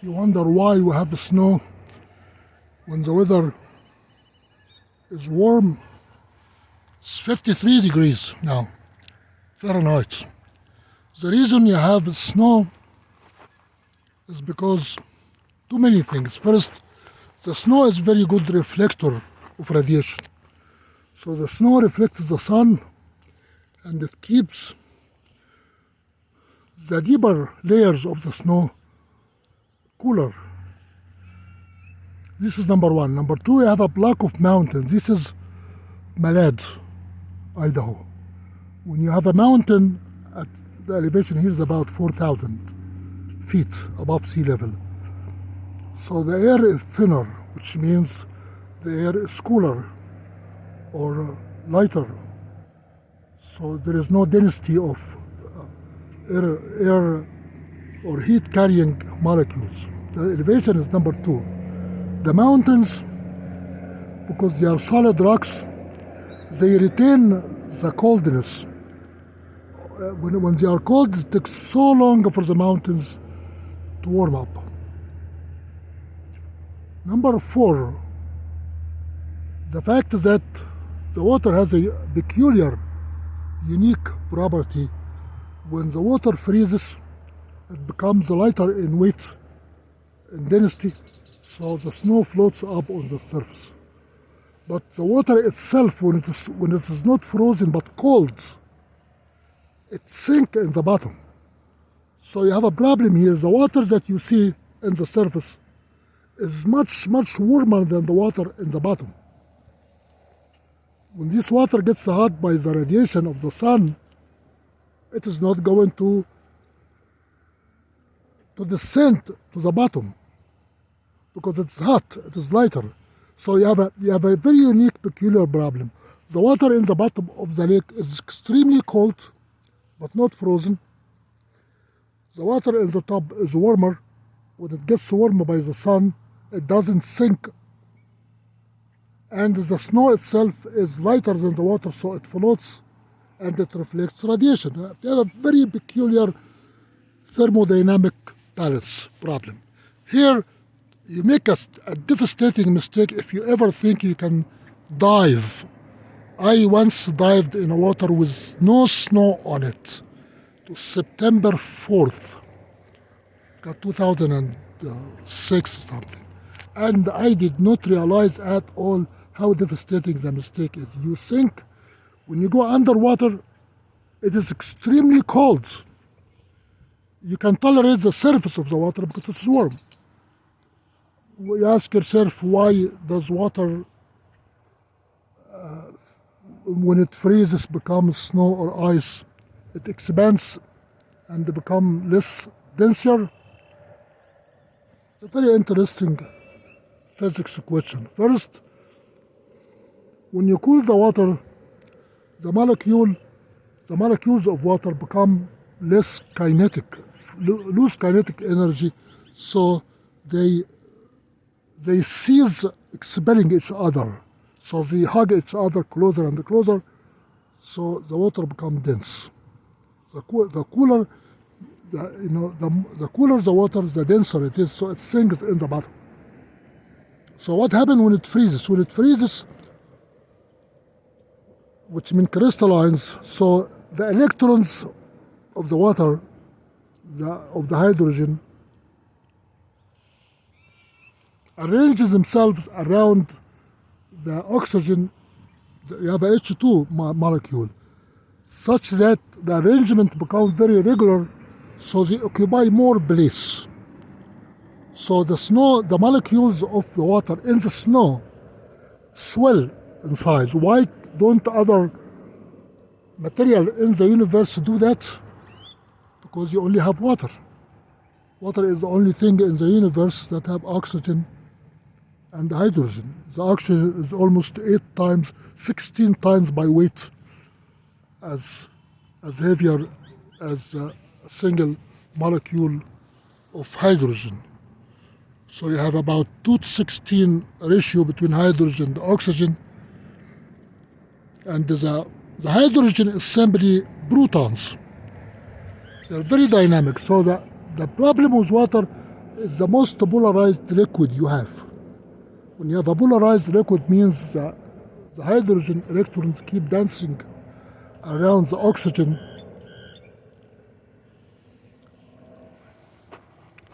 you wonder why we have the snow when the weather is warm, it's 53 degrees now, Fahrenheit. The reason you have snow is because too many things. First, the snow is very good reflector of radiation. So the snow reflects the sun and it keeps the deeper layers of the snow cooler. This is number one. Number two, you have a block of mountains. This is Malad, Idaho. When you have a mountain, at the elevation here is about 4,000 feet above sea level. So the air is thinner, which means the air is cooler or lighter. So there is no density of air or heat carrying molecules. The elevation is number two. The mountains, because they are solid rocks, they retain the coldness. When they are cold, it takes so long for the mountains to warm up. Number four, the fact that the water has a peculiar, unique property. When the water freezes, it becomes lighter in weight and density, so the snow floats up on the surface. But the water itself, when it is not frozen but cold, it sinks in the bottom. So you have a problem here. The water that you see in the surface is much, much warmer than the water in the bottom. When this water gets hot by the radiation of the sun, it is not going to descend to the bottom because it's hot, it is lighter. So you have a very unique, peculiar problem. The water in the bottom of the lake is extremely cold, but not frozen. The water in the top is warmer. When it gets warmer by the sun, it doesn't sink. And the snow itself is lighter than the water, so it floats and it reflects radiation. They have a very peculiar thermodynamic balance problem. Here, you make a devastating mistake if you ever think you can dive. I once dived in water with no snow on it. It was September 4th, 2006 or something. And I did not realize at all how devastating the mistake is. You think when you go underwater, it is extremely cold. You can tolerate the surface of the water because it's warm. You ask yourself, why does water, when it freezes, become snow or ice? It expands and become less denser. It's a very interesting physics question. First, when you cool the water, the molecules of water become less kinetic, lose kinetic energy, so they cease expelling each other. So they hug each other closer and closer, so the water becomes dense. The cooler the water, the denser it is, so it sinks in the bottom. So what happens when it freezes? When it freezes, which means crystallines, so the electrons of the water, of the hydrogen, arranges themselves around the oxygen. You have a H2 molecule, such that the arrangement becomes very regular, so they occupy more place. So the molecules of the water in the snow swell in size. Why don't other material in the universe do that? Because you only have water. Water is the only thing in the universe that have oxygen and hydrogen. The oxygen is almost 16 times by weight as heavier as a single molecule of hydrogen. So you have about 2:16 ratio between hydrogen and oxygen. And the hydrogen is simply protons. They're very dynamic. So the problem with water, is the most polarized liquid you have. When you have a polarized liquid, means that the hydrogen electrons keep dancing around the oxygen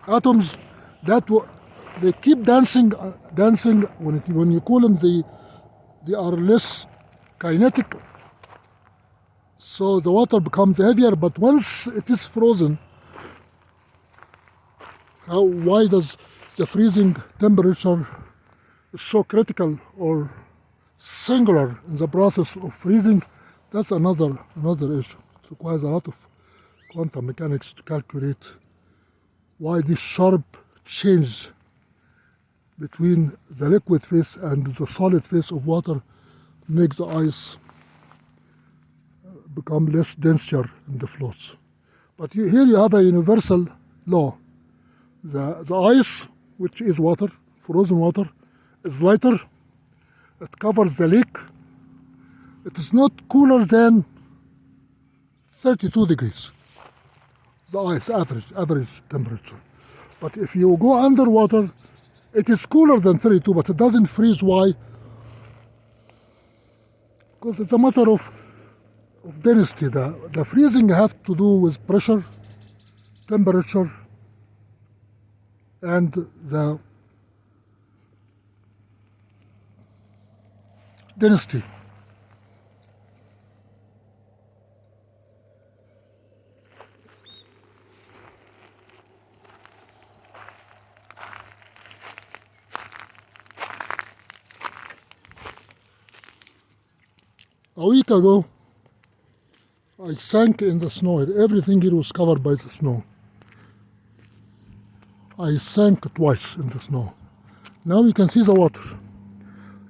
atoms. They keep dancing. When you cool them, they are less kinetic, so the water becomes heavier. But once it is frozen, why does the freezing temperature is so critical or singular in the process of freezing? That's another issue. It requires a lot of quantum mechanics to calculate why this sharp change between the liquid phase and the solid phase of water makes the ice become less denser in the floats. But here you have a universal law. The ice, which is water, frozen water, is lighter. It covers the lake. It is not cooler than 32 degrees. The ice average temperature. But if you go underwater, it is cooler than 32, but it doesn't freeze. Why? Because it's a matter of density. The freezing has to do with pressure, temperature, and the density. A week ago, I sank in the snow. Everything here was covered by the snow. I sank twice in the snow. Now you can see the water.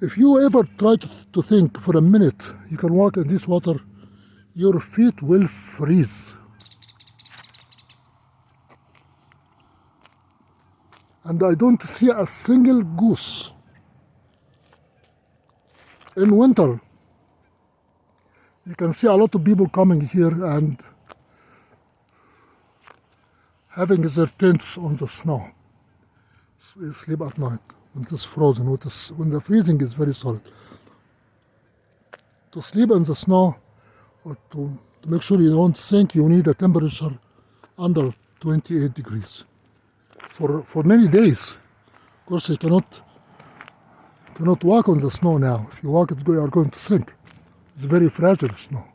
If you ever try to think for a minute you can walk in this water, your feet will freeze. And I don't see a single goose. In winter, you can see a lot of people coming here and having their tents on the snow. They sleep at night when it is frozen, when the freezing is very solid. To sleep in the snow or to make sure you don't sink, you need a temperature under 28 degrees for many days. Of course, you cannot walk on the snow now. If you walk, you are going to sink. It's very fragile snow.